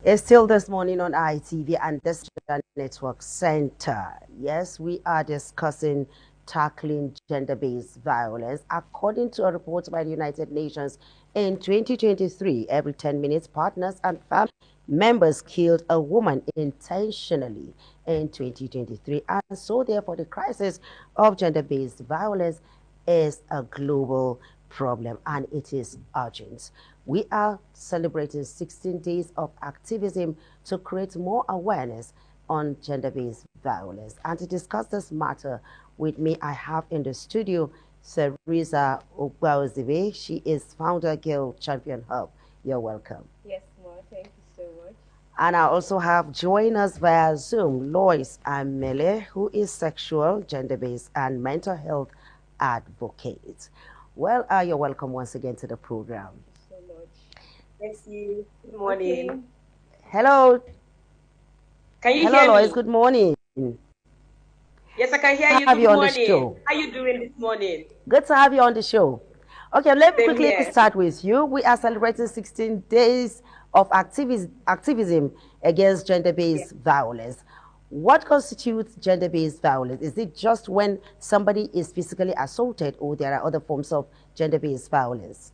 It's still this morning on ITV and this Network Center. Yes, we are discussing tackling gender-based violence. According to a report by the United Nations, in 2023, every 10 minutes, partners and family members killed a woman intentionally in 2023. And so, therefore, the crisis of gender-based violence is a global problem and it is urgent. We are celebrating 16 days of activism to create more awareness on gender-based violence. And to discuss this matter with me, I have in the studio Teresa Ogbaozive. She is founder, Girl Champion Hub. You're welcome. Yes, Ma, thank you so much. And I also have join us via Zoom, Lois Amele, who is sexual, gender-based, and mental health advocate. Well, you're welcome once again to the program. Thank you so much. Thank you. Good morning. Okay. Hello. Can you Hello, hear Lois. me? Good morning. Yes, I can hear you. Have Good you on the morning. show. How are you doing this morning? Good to have you on the show. Okay, let me Same quickly here. start with you. We are celebrating 16 days of activism against gender-based violence. What constitutes gender-based violence? Is it just when somebody is physically assaulted, or there are other forms of gender-based violence?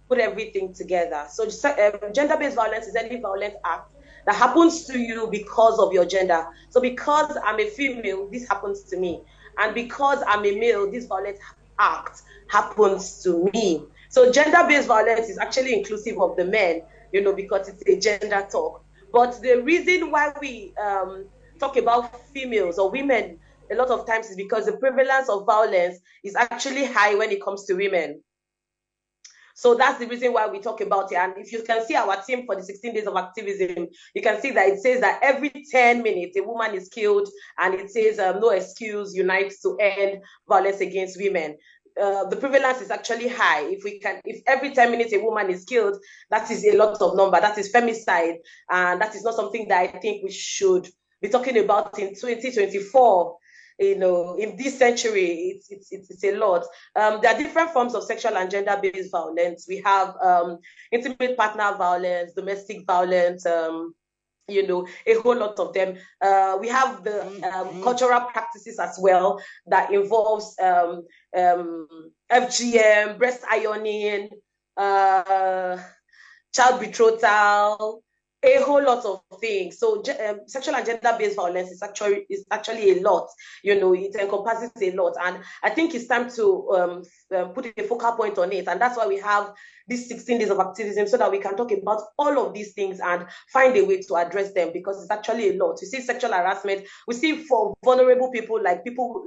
Put everything together. So gender-based violence is any violent act that happens to you because of your gender. So because I'm a female, this happens to me. And because I'm a male, this violent act happens to me. So gender-based violence is actually inclusive of the men, because it's a gender talk. But the reason why we talk about females or women a lot of times is because the prevalence of violence is actually high when it comes to women. So that's the reason why we talk about it. And if you can see our team for the 16 days of activism, you can see that it says that every 10 minutes a woman is killed, and it says no excuse, unite to end violence against women. The prevalence is actually high. If every 10 minutes a woman is killed, that is a lot of number. That is femicide, and that is not something that I think we should be talking about in 2024. In this century, it's a lot. There are different forms of sexual and gender-based violence. We have intimate partner violence, domestic violence, a whole lot of them. We have the cultural practices as well that involves FGM, breast ironing, child betrothal, a whole lot of things. So sexual and gender-based violence is actually a lot. It encompasses a lot, and I think it's time to put a focal point on it. And that's why we have these 16 days of activism, so that we can talk about all of these things and find a way to address them, because it's actually a lot. We see sexual harassment. We see for vulnerable people, like people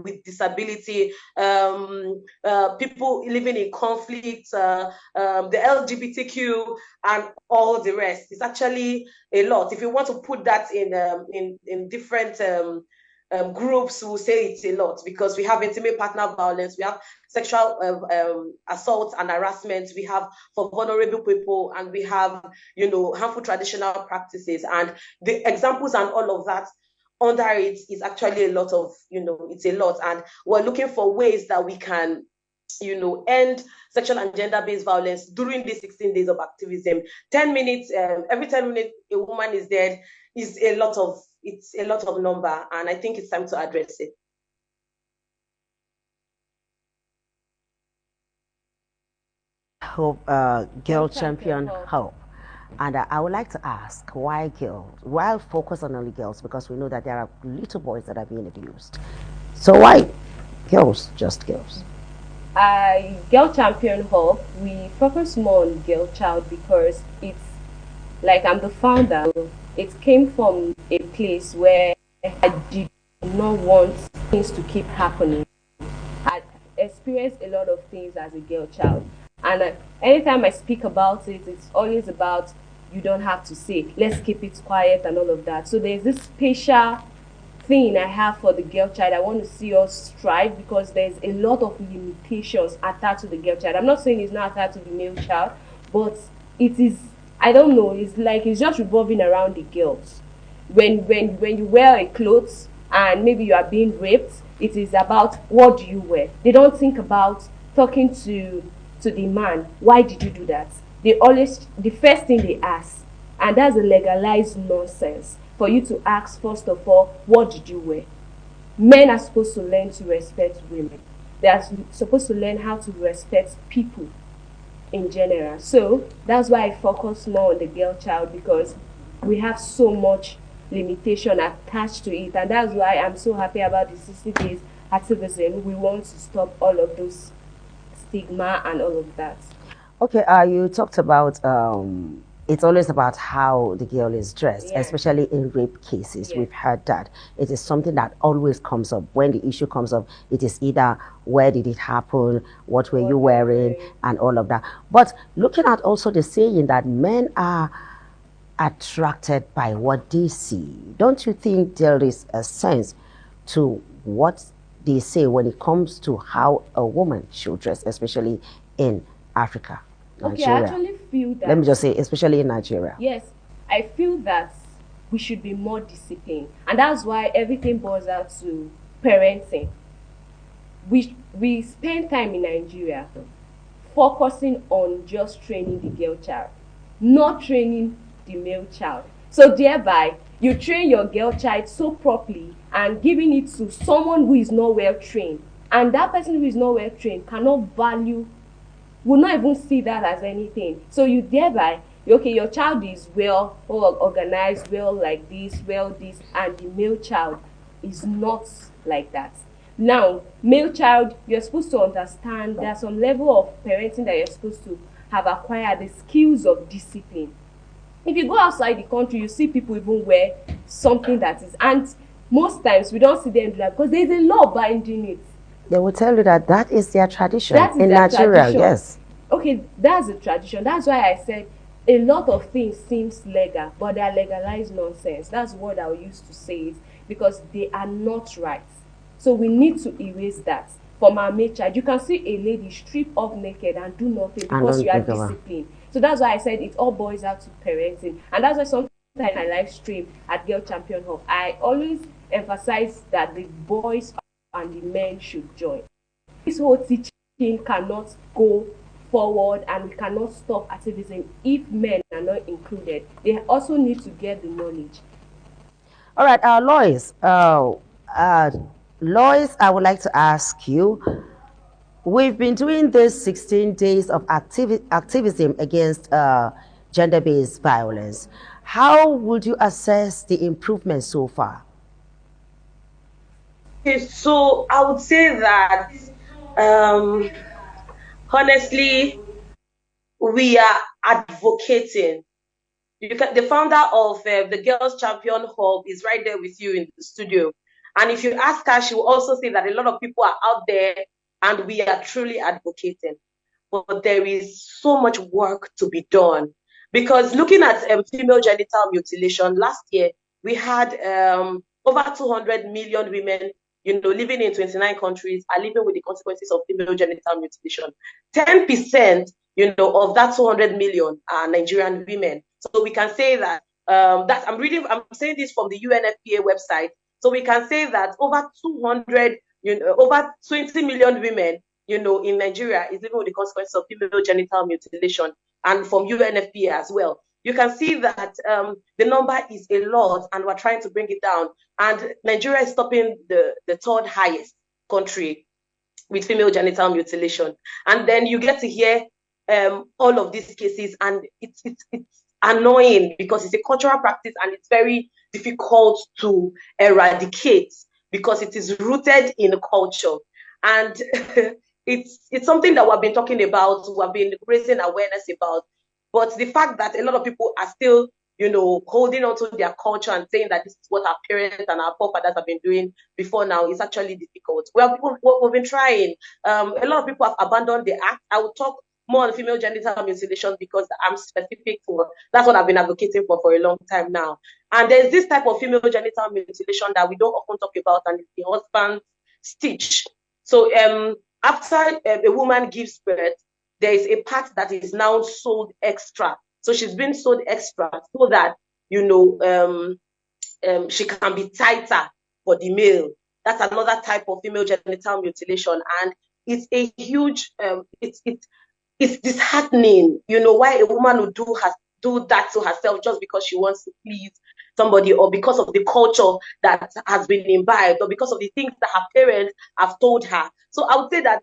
with disability, people living in conflict, the LGBTQ, and all the rest. It's actually a lot. If you want to put that in different groups, will say it's a lot, because we have intimate partner violence, we have sexual assault and harassment, we have for vulnerable people, and we have harmful traditional practices, and the examples and all of that under it is actually a lot of it's a lot. And we're looking for ways that we can end sexual and gender-based violence during these 16 days of activism. 10 minutes, every 10 minutes a woman is dead is a lot of number, and I think it's time to address it. Hope, Girl Champion Hope. And I would like to ask, why girls? Why focus on only girls? Because we know that there are little boys that are being abused. So why girls, just girls? Girl Champion Hub, we focus more on girl child because it's like I'm the founder. It came from a place where I did not want things to keep happening. I experienced a lot of things as a girl child, and anytime I speak about it, it's always about you don't have to say, let's keep it quiet and all of that. So there's this special thing I have for the girl child. I want to see us strive, because there's a lot of limitations attached to the girl child. I'm not saying it's not attached to the male child, but it is, I don't know, it's like it's just revolving around the girls. When you wear a clothes and maybe you are being raped, it is about what do you wear. They don't think about talking to the man, why did you do that? The first thing they ask, and that's a legalized nonsense, for you to ask first of all, what did you wear? Men are supposed to learn to respect women. They are supposed to learn how to respect people in general. So that's why I focus more on the girl child, because we have so much limitation attached to it, and that's why I'm so happy about the 60 days activism. We want to stop all of those stigma and all of that. Okay, you talked about it's always about how the girl is dressed, Yeah. especially in rape cases. Yeah. We've heard that. It is something that always comes up. When the issue comes up, it is either where did it happen, what were you wearing, and all of that. But looking at also the saying that men are attracted by what they see, don't you think there is a sense to what they say when it comes to how a woman should dress, especially in Africa? Okay, Nigeria. I actually feel that. Let me just say, especially in Nigeria. Yes, I feel that we should be more disciplined, and that's why everything boils out to parenting. We spend time in Nigeria focusing on just training the girl child, not training the male child. So thereby, you train your girl child so properly and giving it to someone who is not well trained, and that person who is not well trained cannot value, will not even see that as anything. So you thereby, okay, your child is well organized, well like this, well this, and the male child is not like that. Now, male child, you're supposed to understand there's some level of parenting that you're supposed to have acquired, the skills of discipline. If you go outside the country, you see people even wear something that is, and most times we don't see them do that because there's a law binding it. They will tell you that that is their tradition That is in their Nigeria. tradition. Yes. Okay, that's a tradition. That's why I said a lot of things seems legal, but they are legalized nonsense. That's what I used to say it, because they are not right. So we need to erase that from our male child. You can see a lady strip off naked and do nothing because you are disciplined. So that's why I said it all boils out to parenting, and that's why sometimes I live stream at Girl Champion Hub, I always emphasize that the boys and the men should join. This whole teaching cannot go forward, and we cannot stop activism if men are not included. They also need to get the knowledge. All right, Lois. Lois, I would like to ask you. We've been doing this 16 days of activism against gender-based violence. How would you assess the improvement so far? Okay, so I would say that um, honestly, we are advocating. The founder of the Girls Champion Hub is right there with you in the studio. And if you ask her, she will also say that a lot of people are out there and we are truly advocating. But there is so much work to be done. Because looking at female genital mutilation, last year we had over 200 million women, living in 29 countries are living with the consequences of female genital mutilation. 10%, of that 200 million are Nigerian women. So we can say that I'm saying this from the UNFPA website. So we can say that over 20 million women, in Nigeria is living with the consequences of female genital mutilation, and from UNFPA as well. You can see that the number is a lot, and we're trying to bring it down. And Nigeria is stopping the third highest country with female genital mutilation. And then you get to hear all of these cases, and it's annoying because it's a cultural practice and it's very difficult to eradicate because it is rooted in culture. And it's something that we've been talking about, we've been raising awareness about. But the fact that a lot of people are still, holding on to their culture and saying that this is what our parents and our forefathers have been doing before now is actually difficult. Well, we've been trying. A lot of people have abandoned the act. I will talk more on female genital mutilation because I'm specific for that's what I've been advocating for a long time now. And there's this type of female genital mutilation that we don't often talk about, and it's the husband's stitch. So after a woman gives birth, there is a part that is now sold extra. So she's been sold extra so that she can be tighter for the male. That's another type of female genital mutilation, and it's a huge it's disheartening, why a woman would do that to herself just because she wants to please somebody, or because of the culture that has been imbibed, or because of the things that her parents have told her. So I would say that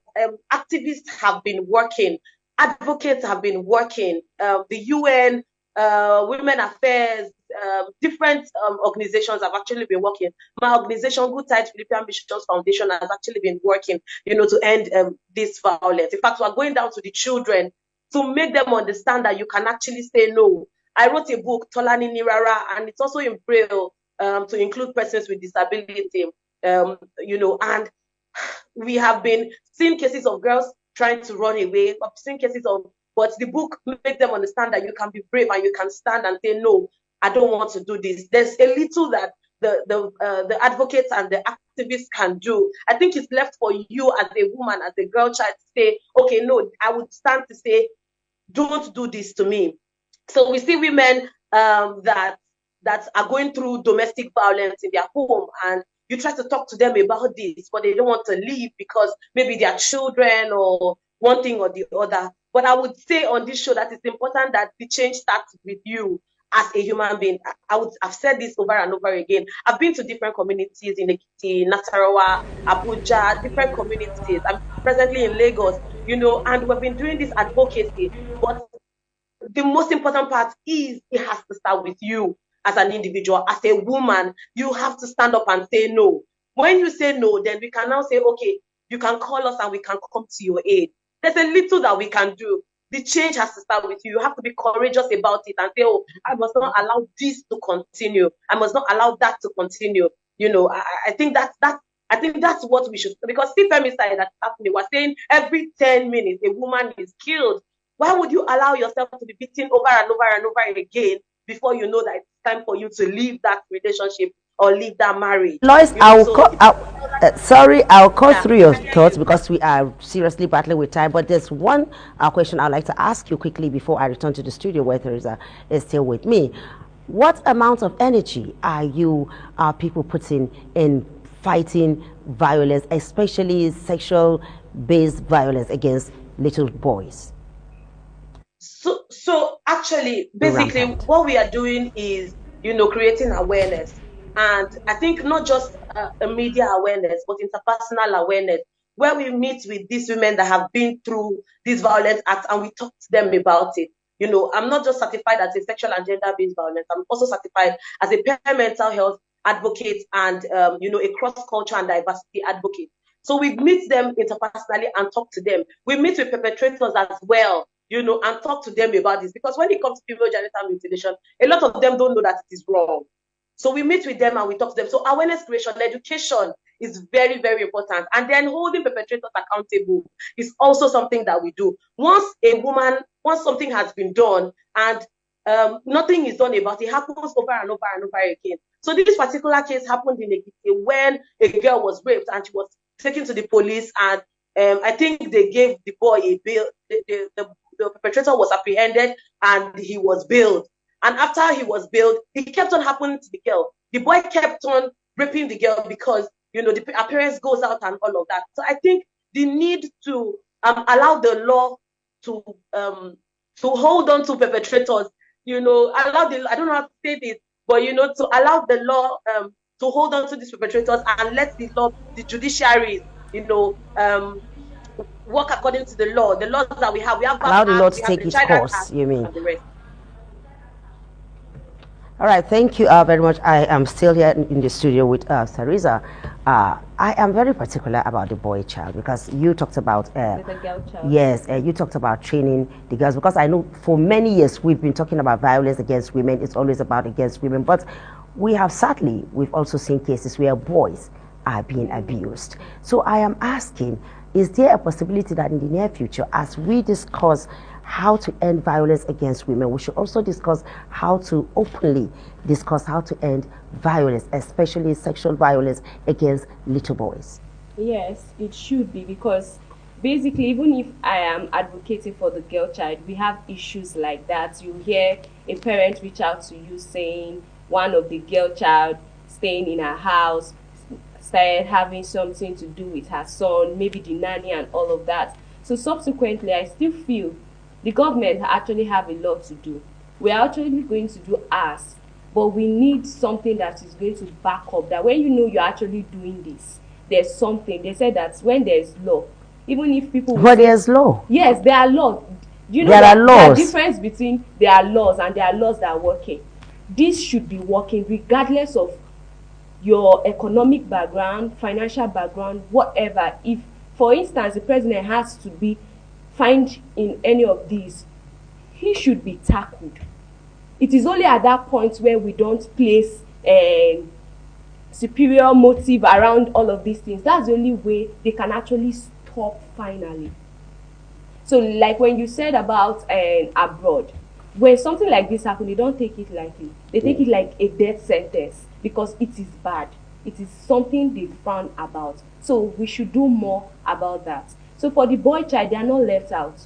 activists have been working, advocates have been working, the UN, Women Affairs, different organizations have actually been working. My organization, Good Tides Philippine Missions Foundation, has actually been working, to end this violence. In fact, we're going down to the children to make them understand that you can actually say no. I wrote a book, Tolani Nirara, and it's also in Braille, to include persons with disability, and we have been seeing cases of girls trying to run away. I've seen cases of, but the book makes them understand that you can be brave and you can stand and say, no, I don't want to do this. There's a little that the advocates and the activists can do. I think it's left for you as a woman, as a girl child, to say, okay, no, I would stand to say, don't do this to me. So we see women that are going through domestic violence in their home, and you try to talk to them about this, but they don't want to leave because maybe their children or one thing or the other. But I would say on this show that it's important that the change starts with you as a human being. I've said this over and over again. I've been to different communities in Ekiti, Nasarawa, Abuja, different communities. I'm presently in Lagos, and we've been doing this advocacy. But the most important part is it has to start with you as an individual, as a woman. You have to stand up and say no. When you say no, then we can now say, okay, you can call us and we can come to your aid. There's a little that we can do. The change has to start with you. You have to be courageous about it and say, oh, I must not allow this to continue. I must not allow that to continue. I think that's what we should, because see femicide that's happening. We're saying every 10 minutes a woman is killed. Why would you allow yourself to be beaten over and over and over again before you know that it's time for you to leave that relationship or leave that marriage? Lois, I'll call through your thoughts You. because we are seriously battling with time. But there's one question I'd like to ask you quickly before I return to the studio where Teresa is still with me. What amount of energy are you people putting in fighting violence, especially sexual-based violence against little boys? So actually, basically, what we are doing is, creating awareness. And I think not just a media awareness, but interpersonal awareness, where we meet with these women that have been through these violent acts and we talk to them about it. I'm not just certified as a sexual and gender-based violence. I'm also certified as a peer mental health advocate and, a cross-culture and diversity advocate. So we meet them interpersonally and talk to them. We meet with perpetrators as well, and talk to them about this. Because when it comes to female genital mutilation, a lot of them don't know that it is wrong. So we meet with them and we talk to them. So awareness creation, education is very, very important. And then holding perpetrators accountable is also something that we do. Once something has been done and nothing is done about it, it happens over and over and over again. So this particular case happened in Ekiti when a girl was raped and she was taken to the police, and I think they gave the boy a bail. The perpetrator was apprehended and he was bailed. And after he was bailed, it kept on happening to the girl. The boy kept on raping the girl because, the appearance goes out and all of that. So I think the need to allow the law to hold on to perpetrators, I don't know how to say this, but, to allow the law to hold on to these perpetrators and let the judiciary, work according to the law. The laws that we have allow the law to take its course, you mean? All right, thank you very much. I am still here in the studio with Teresa. I am very particular about the boy child because you talked about the girl child. Yes, you talked about training the girls, because I know for many years we've been talking about violence against women. It's always about against women, but we've also seen cases where boys are being abused. So I am asking, is there a possibility that in the near future, as we discuss how to end violence against women, we should also discuss how to openly discuss how to end violence, especially sexual violence against little boys? Yes, it should be, because basically, even if I am advocating for the girl child, we have issues like that. You hear a parent reach out to you saying one of the girl child staying in her house started having something to do with her son, maybe the nanny and all of that. So subsequently, I still feel the government actually have a lot to do. We are actually going to do ours, but we need something that is going to back up that when you know you're actually doing this, there's something. They said that when there's law, even if people But there's law. Yes, there are laws. You know, there are laws. There are difference between there are laws and there are laws that are working. This should be working regardless of your economic background, financial background, whatever. If, for instance, the president has to be fined in any of these, he should be tackled. It is only at that point where we don't place superior motive around all of these things. That's the only way they can actually stop finally. So like when you said about abroad, when something like this happens, they don't take it lightly. They take it like a death sentence because it is bad. It is something they frown about. So we should do more about that. So for the boy child, they are not left out.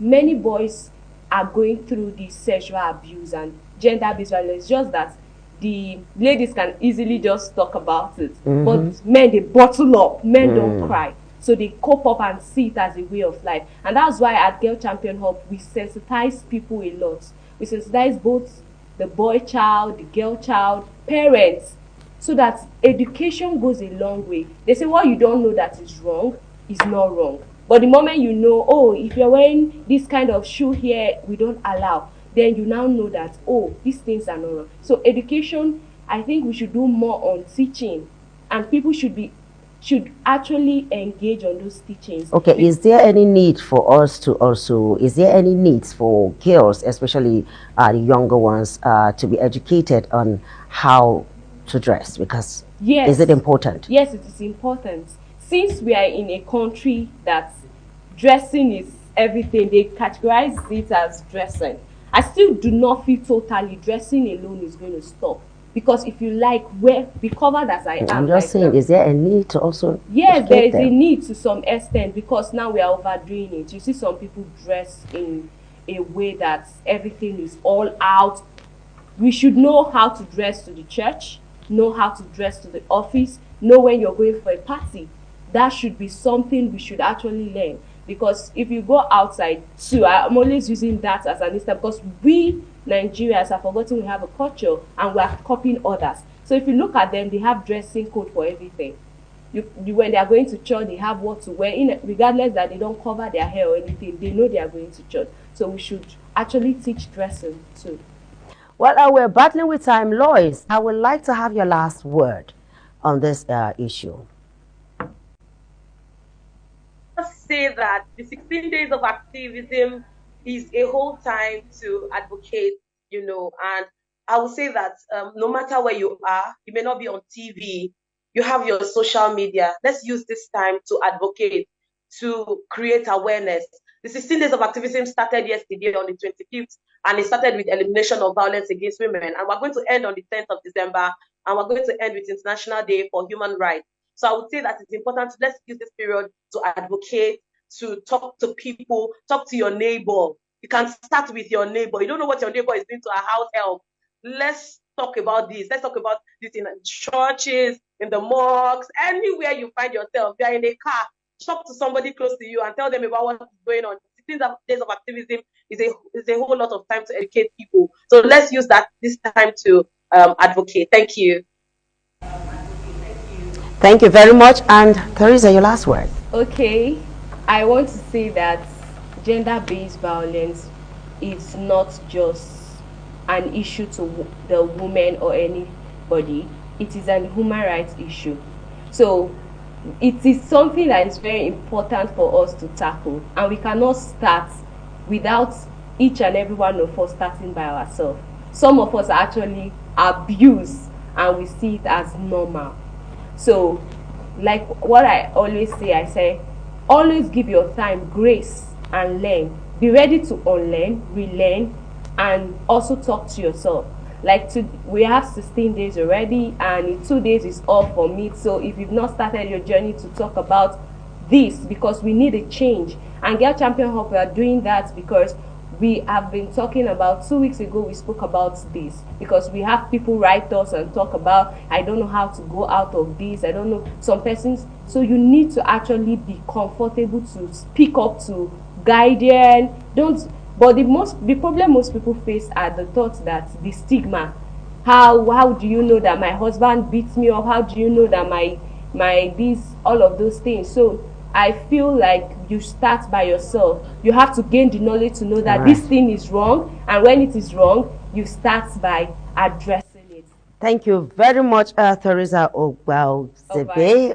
Many boys are going through this sexual abuse and gender-based violence, just that the ladies can easily just talk about it. But men, they bottle up. Men don't cry. So they cope up and see it as a way of life. And that's why at Girl Champion Hub, we sensitize people a lot. We sensitize both the boy child, the girl child, parents, so that education goes a long way. They say what you don't know that is wrong is not wrong. But the moment you know, oh, if you're wearing this kind of shoe here, we don't allow, then you now know that, oh, these things are not wrong. So education, I think we should do more on teaching, and people should actually engage on those teachings. Okay, is there any need for us to also, is there any needs for girls, especially the younger ones, to be educated on how to dress? Because yes, is it important? Yes, it is important. Since we are in a country that dressing is everything, they categorize it as dressing. I still do not feel totally dressing alone is going to stop. Because if you like, be covered as I am. I'm just saying, is there a need to also? Yes, there is a need to some extent, because now we are overdoing it. You see some people dress in a way that everything is all out. We should know how to dress to the church, know how to dress to the office, know when you're going for a party. That should be something we should actually learn. Because if you go outside too, I'm always using that as an instance, because we Nigerians have forgotten we have a culture and we are copying others. So if you look at them, they have dressing code for everything. When they are going to church, they have what to wear, regardless that they don't cover their hair or anything. They know they are going to church. So we should actually teach dressing too. Well, we're battling with time. Lois, I would like to have your last word on this issue. Say that the 16 days of activism is a whole time to advocate, and I would say that no matter where you are, you may not be on TV, you have your social media. Let's use this time to advocate, to create awareness. The 16 days of activism started yesterday on the 25th, and it started with elimination of violence against women. And we're going to end on the 10th of December, and we're going to end with International Day for Human Rights. So I would say that it's important to let's use this period to advocate, to talk to people, talk to your neighbor. You can start with your neighbor. You don't know what your neighbor is doing to a house help. Let's talk about this. Let's talk about this in churches, in the mosques, anywhere you find yourself. If you're in a car, talk to somebody close to you and tell them about what's going on. 16 days of activism is a whole lot of time to educate people. So let's use this time to advocate. Thank you. Thank you very much. And Teresa, your last word. Okay, I want to say that gender-based violence is not just an issue to the woman or anybody. It is an human rights issue. So it is something that is very important for us to tackle, and we cannot start without each and every one of us starting by ourselves. Some of us actually abuse and we see it as normal. So like what I always say, I say always give your time grace and learn. Be ready to unlearn, relearn, and also talk to yourself. Like we have 16 days already, and in 2 days is all for me. So if you've not started your journey to talk about this, because we need a change, and Girl Champion Hub, we are doing that because we have been talking about 2 weeks ago. We spoke about this because we have people write us and talk about, I don't know how to go out of this, I don't know, some persons. So you need to actually be comfortable to speak up to guardian. Don't. But the problem most people face are the thoughts that the stigma. How do you know that my husband beats me up? How do you know that my this, all of those things? So I feel like you start by yourself. You have to gain the knowledge to know that this thing is wrong, and when it is wrong, you start by addressing it. Thank you very much, Theresa Ogbazebe,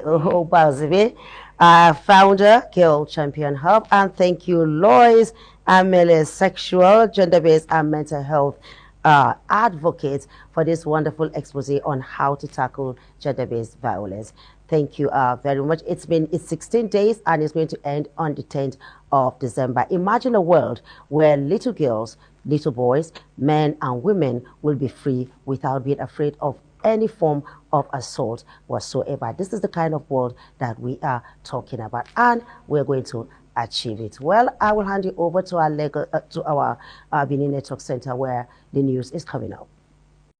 founder, Girl Champion Hub. And thank you, Lois Amelie, sexual, gender-based, and mental health advocate, for this wonderful expose on how to tackle gender-based violence. Thank you very much. It's 16 days and it's going to end on the 10th of December. Imagine a world where little girls, little boys, men and women will be free without being afraid of any form of assault whatsoever. This is the kind of world that we are talking about, and we're going to achieve it. Well, I will hand you over to our Benin Network Center, where the news is coming up.